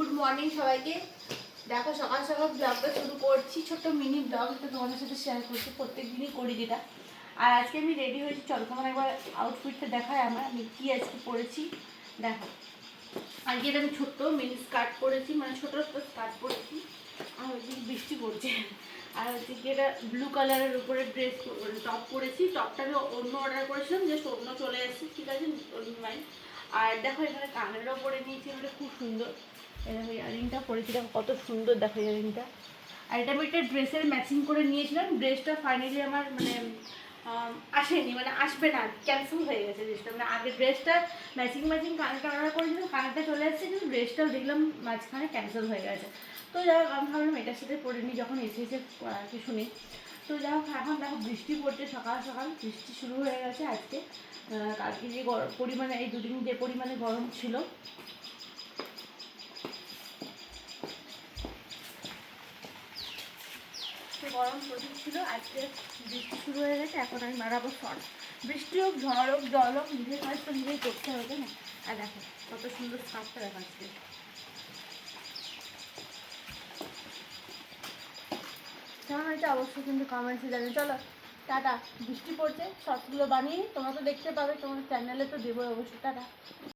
Good morning সবাইকে। দেখো সকাল সকাল ব্লগটা শুরু করছি, ছোট্ট মিনি ব্লগ, তো তোমাদের সাথে শেয়ার করছি, প্রত্যেক দিনই করি যেটা। আর আজকে আমি রেডি হয়েছি, চল তোমার একবার আউটফিটটা দেখায় আমি কি আজকে পরেছি। দেখো আজকে এটা আমি ছোট্ট মিনি স্কার্ট পরেছি, মানে ছোটো স্কার্ট পরেছি। আর হচ্ছে বৃষ্টি পড়ছে। আর হচ্ছে কি এটা ব্লু কালারের উপরে ড্রেস টপ পরেছি। টপটা আমি অন্য অর্ডার করেছিলাম, জাস্ট অন্য চলে এসেছি, ঠিক আছে মাইন্ড। আর দেখো এখানে কানেরও পরে নিয়েছি, এটা খুব সুন্দর। দেখো ইয়ারিংটা পরেছি, দেখো কত সুন্দর, দেখো ইয়ারিংটা। আর এটা আমি একটা ড্রেসের ম্যাচিং করে নিয়েছিলাম, ড্রেসটা ফাইনালি আমার মানে আসেনি, মানে আসবে না, ক্যান্সেল হয়ে গেছে ড্রেসটা। মানে আগে ড্রেসটা ম্যাচিং কানেরটা অর্ডার করেছিলাম, কানেরটা চলে এসেছে, কিন্তু ড্রেসটাও দেখলাম মাঝখানে ক্যান্সেল হয়ে গেছে। তো যাই হোক আমি ভাবলাম এটার সাথে পরে নিই, যখন এসে কিছু নেই। তো যাই হোক এখন দেখো বৃষ্টি পড়ছে, সকাল সকাল বৃষ্টি শুরু হয়ে গেছে আজকে। কালকে যে পরিমাণে, এই দুদিন যে পরিমাণে গরম ছিল, গরম প্রচুর ছিল, আজকে বৃষ্টি শুরু হয়ে গেছে। এখন আমি মারাবো শর্ট, বৃষ্টি হোক ঝড় হোক জল হোক, নিজের কাজ তো নিজেই করতে হবে না। আর দেখো কত সুন্দর স্কার্টটা দেখাচ্ছে। কেমন হয়েছে অবশ্যই কিন্তু কমেন্টসে জানেন। চলো টাটা, বৃষ্টি পড়ছে, শর্টসগুলো বানিয়ে তোমরা তো দেখতে পাবে, তোমার চ্যানেলে তো দেবো অবশ্যই। টাটা।